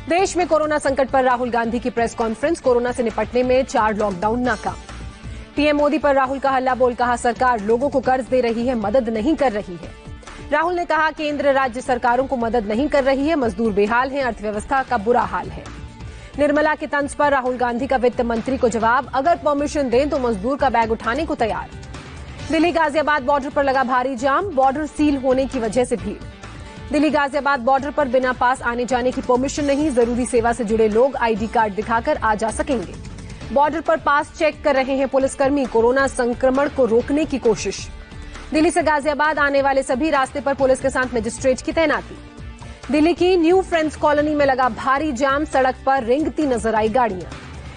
देश में कोरोना संकट पर राहुल गांधी की प्रेस कॉन्फ्रेंस। कोरोना से निपटने में 4 लॉकडाउन नाकाम। पीएम मोदी पर राहुल का हल्ला बोल। कहा, सरकार लोगों को कर्ज दे रही है, मदद नहीं कर रही है। राहुल ने कहा, केंद्र राज्य सरकारों को मदद नहीं कर रही है, मजदूर बेहाल हैं, अर्थव्यवस्था का बुरा हाल है। निर्मला के तंज पर राहुल गांधी का वित्त मंत्री को जवाब। अगर परमिशन दें तो मजदूर का बैग उठाने को तैयार। दिल्ली गाजियाबाद बॉर्डर पर लगा भारी जाम। बॉर्डर सील होने की वजह से भीड़। दिल्ली गाजियाबाद बॉर्डर पर बिना पास आने जाने की परमिशन नहीं। जरूरी सेवा से जुड़े लोग आईडी कार्ड दिखाकर आ जा सकेंगे। बॉर्डर पर पास चेक कर रहे हैं पुलिसकर्मी। कोरोना संक्रमण को रोकने की कोशिश। दिल्ली से गाजियाबाद आने वाले सभी रास्ते पर पुलिस के साथ मजिस्ट्रेट की तैनाती। दिल्ली की न्यू फ्रेंड्स कॉलोनी में लगा भारी जाम। सड़क पर रेंगती नजर आई गाड़ियां।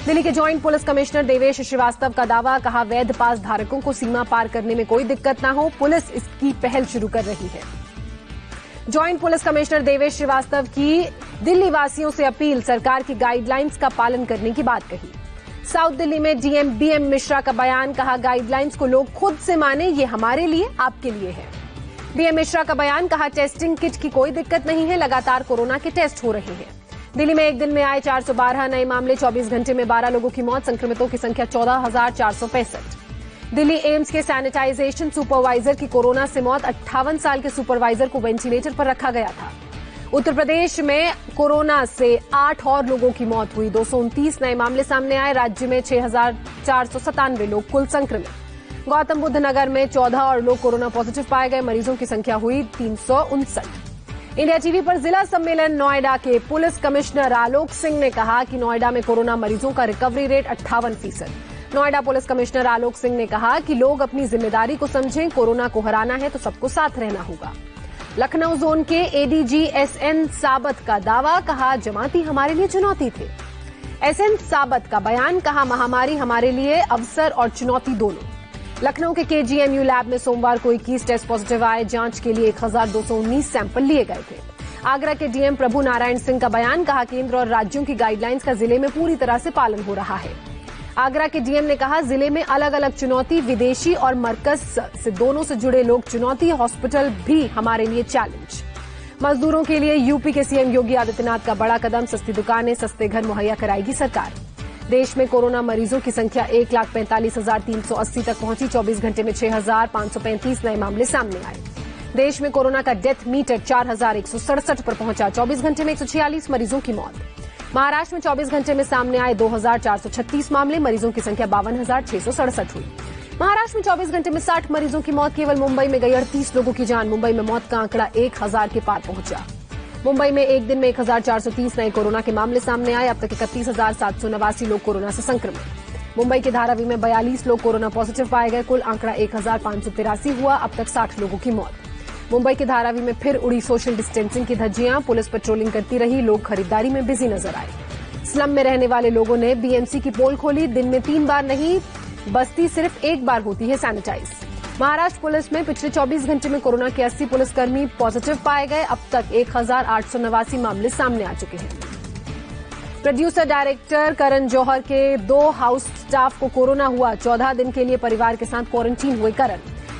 दिल्ली के joint police commissioner Devesh Shrivastava का दावा। कहा, वैध पास धारकों को सीमा पार करने में कोई दिक्कत न हो, पुलिस इसकी पहल शुरू कर रही है। Joint police commissioner Devesh Shrivastava की दिल्ली वासियों से अपील। सरकार की गाइडलाइंस का पालन करने की बात कही। साउथ दिल्ली में डीएम बीएम मिश्रा का बयान। कहा, गाइडलाइंस को लोग खुद से माने, ये हमारे लिए आपके लिए है। डीएम मिश्रा का बयान। कहा, टेस्टिंग किट की कोई दिक्कत नहीं है, लगातार कोरोना के टेस्ट हो रहे हैं। दिल्ली में एक दिन में आए 412 नए मामले। 24 घंटे में 12 लोगों की मौत। संक्रमितों की संख्या 14,465। दिल्ली एम्स के सैनिटाइजेशन सुपरवाइजर की कोरोना से मौत। 58 साल के सुपरवाइजर को वेंटिलेटर पर रखा गया था। उत्तर प्रदेश में कोरोना से 8 और लोगों की मौत हुई। 229 नए मामले सामने आए। राज्य में 6,497 लोग कुल संक्रमित। गौतम बुद्ध नगर में 14 और लोग कोरोना पॉजिटिव पाए गए। मरीजों की संख्या हुई 359। इंडिया टीवी पर जिला सम्मेलन नोएडा के पुलिस कमिश्नर आलोक सिंह ने कहा कि नोएडा में कोरोना मरीजों का recovery rate 58%। Noida police commissioner Alok Singh ने कहा कि लोग अपनी जिम्मेदारी को समझें। कोरोना को हराना है तो सबको साथ रहना होगा। लखनऊ जोन के एडीजी एसएन साबत का दावा। कहा, जमाती हमारे लिए चुनौती थे। एसएन साबत का बयान। कहा, महामारी हमारे लिए अवसर और चुनौती दोनों। लखनऊ के केजीएमयू लैब में सोमवार को 21 टेस्ट पॉजिटिव आए। जांच के लिए 1,219 सैंपल लिए गए थे। आगरा के डीएम प्रभु नारायण सिंह का बयान। कहा, केंद्र और राज्यों की गाइडलाइंस का जिले में पूरी तरह से पालन हो रहा है। आगरा के डीएम ने कहा, जिले में अलग अलग चुनौती, विदेशी और मरकज से दोनों से जुड़े लोग चुनौती, हॉस्पिटल भी हमारे लिए चैलेंज। मजदूरों के लिए यूपी के सीएम योगी आदित्यनाथ का बड़ा कदम। सस्ती दुकानें, सस्ते घर मुहैया कराएगी सरकार। देश में कोरोना मरीजों की संख्या 1,45,380 तक पहुंची। 24 घंटे में 6,535 नए मामले सामने आए। देश में कोरोना का डेथ मीटर 4,167 पर पहुंचा। 24 घंटे में 146 मरीजों की मौत। महाराष्ट्र में 24 घंटे में सामने आए 2,436 मामले। मरीजों की संख्या 52,667 हुई। महाराष्ट्र में 24 घंटे में 60 मरीजों की मौत। केवल मुंबई में गई 38 लोगों की जान। मुंबई में मौत का आंकड़ा 1,000 के पार पहुंचा। मुंबई में एक दिन में 1,430 नए कोरोना के मामले सामने आए। अब तक 31,789 लोग कोरोना से संक्रमित। मुंबई के धारावी में 42 लोग कोरोना पॉजिटिव पाए गए। कुल आंकड़ा 1,583 हुआ। अब तक 60 लोगों की मौत। मुंबई के धारावी में फिर उड़ी सोशल डिस्टेंसिंग की धज्जियां। पुलिस पेट्रोलिंग करती रही। लोग खरीदारी में बिजी नजर आए। स्लम में रहने वाले लोगों ने बीएमसी की पोल खोली। दिन में 3 बार नहीं, बस्ती सिर्फ 1 बार होती है सैनिटाइज। महाराष्ट्र पुलिस में पिछले 24 घंटे में कोरोना के 80 पुलिसकर्मी पॉजिटिव पाए गए। अब तक 1,889 मामले सामने आ चुके हैं। प्रोड्यूसर डायरेक्टर करण जौहर के 2 हाउस स्टाफ को कोरोना हुआ। 14 दिन के लिए परिवार के साथ क्वारंटीन हुए करण।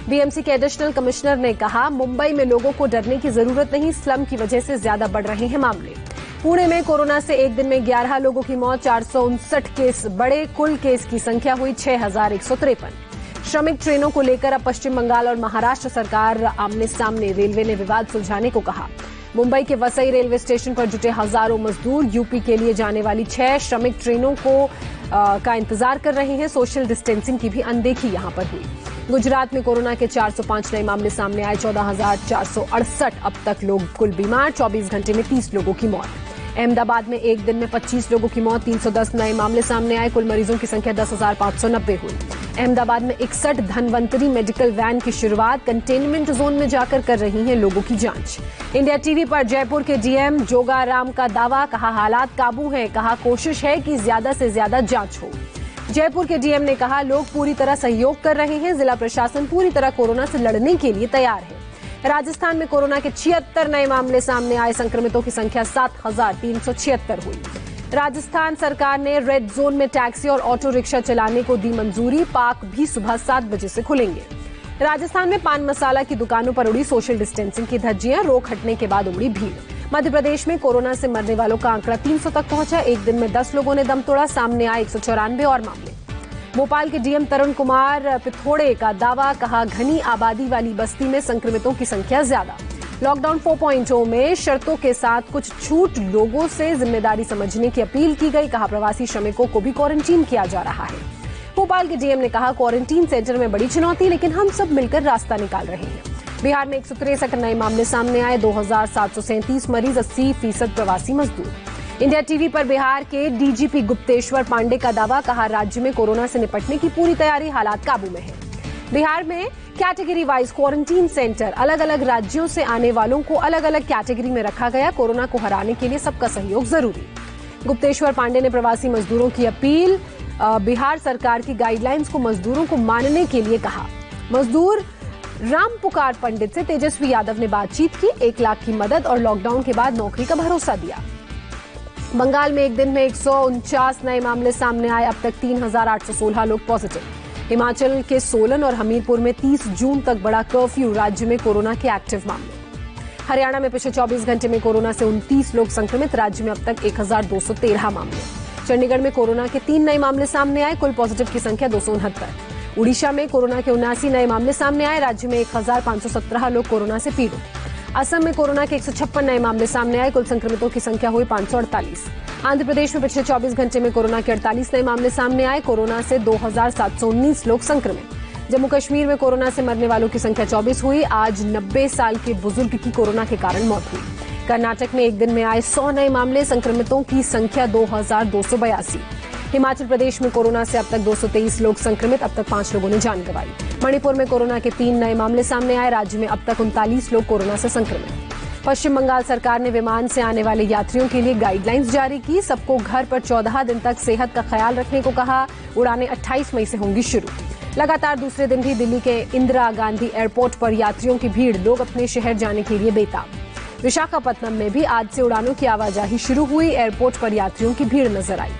बीएमसी के एडिशनल कमिश्नर ने कहा, मुंबई में लोगों को डरने की जरूरत नहीं, स्लम की वजह से ज्यादा बढ़ रहे हैं मामले। पुणे में कोरोना से एक दिन में 11 लोगों की मौत। 459 केस बढ़े। कुल केस की संख्या हुई 6,153। श्रमिक ट्रेनों को लेकर अब पश्चिम बंगाल और महाराष्ट्र सरकार आमने सामने। रेलवे ने विवाद सुलझाने को कहा। मुंबई के वसई रेलवे स्टेशन पर जुटे हजारों मजदूर यूपी के लिए जाने वाली 6 श्रमिक ट्रेनों का इंतजार कर रहे हैं। सोशल डिस्टेंसिंग की भी अनदेखी यहां पर हुई। गुजरात में कोरोना के 405 नए मामले सामने आए। 14,468 अब तक लोग कुल बीमार। 24 घंटे में 30 लोगों की मौत। अहमदाबाद में एक दिन में 25 लोगों की मौत। 310 नए मामले सामने आए। कुल मरीजों की संख्या 10,590 हुई। अहमदाबाद में 61 धनवंतरी मेडिकल वैन की शुरुआत। कंटेनमेंट जोन में जाकर कर रही हैं लोगों की जांच। इंडिया टीवी पर जयपुर के डीएम जोगाराम का दावा। कहा, हालात काबू हैं। कहा, कोशिश है कि ज्यादा से ज्यादा जांच हो। जयपुर के डीएम ने कहा, लोग पूरी तरह सहयोग कर रहे हैं। जिला प्रशासन पूरी तरह कोरोना से लड़ने के लिए तैयार है। राजस्थान में कोरोना के 76 नए मामले सामने आए। संक्रमितों की संख्या 7,376 हुई। राजस्थान सरकार ने रेड जोन में टैक्सी और ऑटो रिक्शा चलाने को दी मंजूरी। पार्क भी सुबह 7 बजे से खुलेंगे। राजस्थान में पान मसाला की दुकानों पर उड़ी सोशल डिस्टेंसिंग की धज्जियां। रोक हटने के बाद उमड़ी भीड़। मध्य प्रदेश में कोरोना से मरने वालों का आंकड़ा 300 तक पहुंचा। एक दिन में 10 लोगों ने दम तोड़ा। सामने आए 194 और मामले। भोपाल के डीएम तरुण कुमार पिथोड़े का दावा, कहा घनी आबादी वाली बस्ती में संक्रमितों की संख्या ज्यादा। लॉकडाउन 4.0 में शर्तों के साथ कुछ छूट, लोगों से जिम्मेदारी समझने की अपील की गई। कहा प्रवासी श्रमिकों को भी क्वारंटीन किया जा रहा है। भोपाल के डीएम ने कहा क्वारंटीन सेंटर में बड़ी चुनौती, लेकिन हम सब मिलकर रास्ता निकाल रहे हैं। बिहार में 163 नए मामले सामने आए। 2737 मरीज, 80% प्रवासी मजदूर। इंडिया टीवी पर बिहार के डीजीपी गुप्तेश्वर पांडे का दावा, कहा राज्य में कोरोना से निपटने की पूरी तैयारी, हालात काबू में है। बिहार में कैटेगरी वाइज क्वारंटीन सेंटर, अलग अलग राज्यों से आने वालों को अलग अलग कैटेगरी में रखा गया। कोरोना को हराने के लिए सबका सहयोग जरूरी। गुप्तेश्वर पांडे ने प्रवासी मजदूरों की अपील, बिहार सरकार की गाइडलाइंस को मजदूरों को मानने के लिए कहा। मजदूर राम पुकार पंडित से तेजस्वी यादव ने बातचीत की, 1 लाख की मदद और लॉकडाउन के बाद नौकरी का भरोसा दिया। बंगाल में एक दिन में 149 नए मामले सामने आए। अब तक 3816 लोग पॉजिटिव। हिमाचल के सोलन और हमीरपुर में 30 जून तक बढ़ा कर्फ्यू, राज्य में कोरोना के एक्टिव मामले। हरियाणा में पिछले 24 घंटे में कोरोना से 29 लोग संक्रमित, राज्य में अब तक 1213 मामले। चंडीगढ़ में कोरोना के 3 नए मामले सामने आए, कुल पॉजिटिव की संख्या 269। उड़ीसा में कोरोना के 79 नए मामले सामने आए, राज्य में 1517 लोग कोरोना से पीड़ित। असम में कोरोना के 156 नए मामले सामने आए, कुल संक्रमितों की संख्या हुई 548। आंध्र प्रदेश में पिछले 24 घंटे में कोरोना के 48 नए मामले सामने आए, कोरोना से 2719 लोग संक्रमित। जम्मू कश्मीर में कोरोना से मरने वालों की संख्या 24 हुई। आज 90 साल के बुजुर्ग की कोरोना के कारण मौत हुई। कर्नाटक में एक दिन में आए 100 नए मामले, संक्रमितों की संख्या 2282। हिमाचल प्रदेश में कोरोना से अब तक 223 लोग संक्रमित, अब तक 5 लोगों ने जान गंवाई। मणिपुर में कोरोना के 3 नए मामले सामने आए, राज्य में अब तक 39 लोग कोरोना से संक्रमित। पश्चिम बंगाल सरकार ने विमान से आने वाले यात्रियों के लिए गाइडलाइंस जारी की, सबको घर पर 14 दिन तक सेहत का ख्याल रखने को कहा। उड़ानें 28 मई से होंगी शुरू। लगातार दूसरे दिन भी दिल्ली के इंदिरा गांधी एयरपोर्ट पर यात्रियों की भीड़, लोग अपने शहर जाने के लिए बेताब। विशाखापत्तनम में भी आज से उड़ानों की आवाजाही शुरू हुई, एयरपोर्ट पर यात्रियों की भीड़ नजर आई।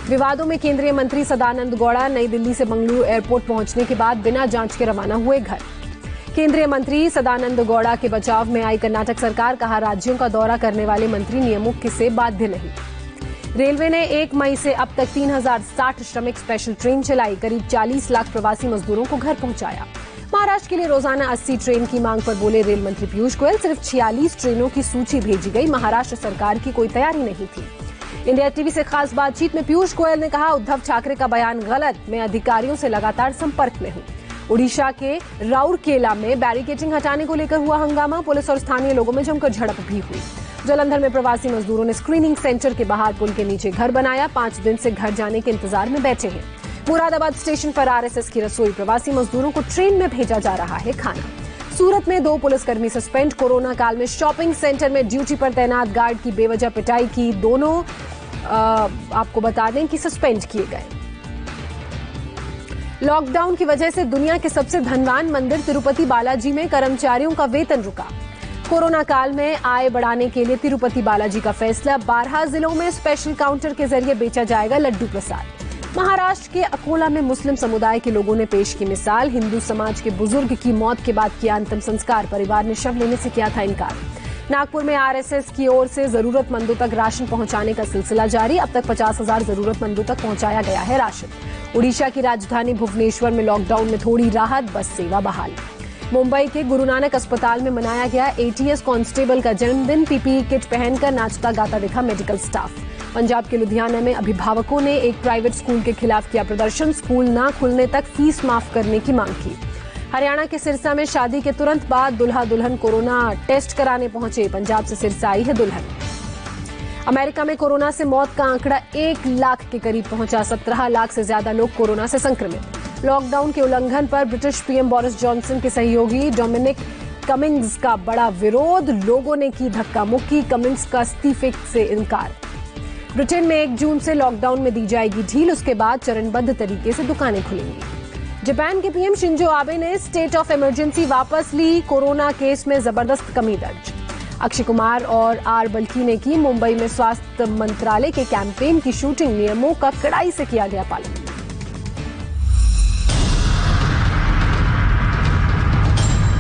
विवादों में केंद्रीय मंत्री सदानंद गौड़ा नई दिल्ली से बंगलुरु एयरपोर्ट पहुंचने के बाद बिना जांच के रवाना हुए घर। केंद्रीय मंत्री सदानंद गौड़ा के बचाव में आई कर्नाटक सरकार, कहा राज्यों का दौरा करने वाले मंत्री नियमों से बाध्य नहीं। रेलवे ने 1 मई से अब तक 3060 श्रमिक स्पेशल ट्रेन चलाई, करीब 40 लाख प्रवासी मजदूरों को घर पहुंचाया। महाराष्ट्र के लिए रोजाना 80 ट्रेन की मांग पर बोले रेल मंत्री पीयूष गोयल, सिर्फ 46 ट्रेनों की सूची भेजी गई, महाराष्ट्र सरकार की कोई तैयारी नहीं थी। इंडिया टीवी से खास बातचीत में पीयूष गोयल ने कहा, उद्धव ठाकरे का बयान गलत, मैं अधिकारियों से लगातार संपर्क में हूं। उड़ीसा के राउरकेला में बैरिकेडिंग हटाने को लेकर हुआ हंगामा, पुलिस और स्थानीय लोगों में जमकर झड़प भी हुई। जालंधर में प्रवासी मजदूरों ने स्क्रीनिंग सेंटर के बाहर पुल के नीचे घर बनाया, 5 दिन से घर जाने के इंतजार में बैठे हैं। मुरादाबाद स्टेशन पर आरएसएस की रसोई, प्रवासी मजदूरों को ट्रेन में भेजा जा रहा है खाना। सूरत में 2 पुलिसकर्मी सस्पेंड, कोरोना काल में शॉपिंग सेंटर में ड्यूटी पर तैनात गार्ड की बेवजह पिटाई की, दोनों आपको बता दें कि सस्पेंड किए गए। लॉकडाउन की वजह से दुनिया के सबसे धनवान मंदिर तिरुपति बालाजी में कर्मचारियों का वेतन रुका। कोरोना काल में आय बढ़ाने के लिए तिरुपति बालाजी का फैसला, 12 जिलों में स्पेशल काउंटर के जरिए बेचा जाएगा लड्डू प्रसाद। महाराष्ट्र के अकोला में मुस्लिम समुदाय के लोगों ने पेश की मिसाल, हिंदू समाज के बुजुर्ग की मौत के बाद किया अंतिम संस्कार, परिवार ने शव लेने से किया था इनकार। नागपुर में आरएसएस की ओर से जरूरतमंदों तक राशन पहुंचाने का सिलसिला जारी, अब तक 50,000 जरूरतमंदों तक पहुंचाया गया है राशन। उड़ीसा की राजधानी भुवनेश्वर में लॉकडाउन में थोड़ी राहत, बस सेवा बहाल। मुंबई के गुरु नानक अस्पताल में मनाया गया एटीएस कांस्टेबल का जन्मदिन, पीपीई किट पहनकर नाचता गाता दिखा मेडिकल स्टाफ। पंजाब के लुधियाना में अभिभावकों ने एक प्राइवेट स्कूल के खिलाफ किया प्रदर्शन, स्कूल न खुलने तक फीस माफ करने की मांग की। हरियाणा के सिरसा में शादी के तुरंत बाद दुल्हा दुल्हन कोरोना टेस्ट कराने पहुंचे, पंजाब से सिरसा आई है दुल्हन। अमेरिका में कोरोना से मौत का आंकड़ा 1 लाख के करीब पहुंचा, 17 लाख से ज्यादा लोग कोरोना से संक्रमित। लॉकडाउन के उल्लंघन पर ब्रिटिश पीएम बोरिस जॉनसन के सहयोगी डोमिनिक कमिंग्स का बड़ा विरोध, लोगों ने की धक्का मुक्की, कमिंग्स का इस्तीफे से इनकार। ब्रिटेन में 1 जून से लॉकडाउन में दी जाएगी ढील, उसके बाद चरणबद्ध तरीके से दुकानें खुलेंगी। जापान के पीएम शिंजो आबे ने स्टेट ऑफ इमरजेंसी वापस ली, कोरोना केस में जबरदस्त कमी दर्ज। अक्षय कुमार और आर बल्की ने की मुंबई में स्वास्थ्य मंत्रालय के कैंपेन की शूटिंग, नियमों का कड़ाई से किया गया पालन।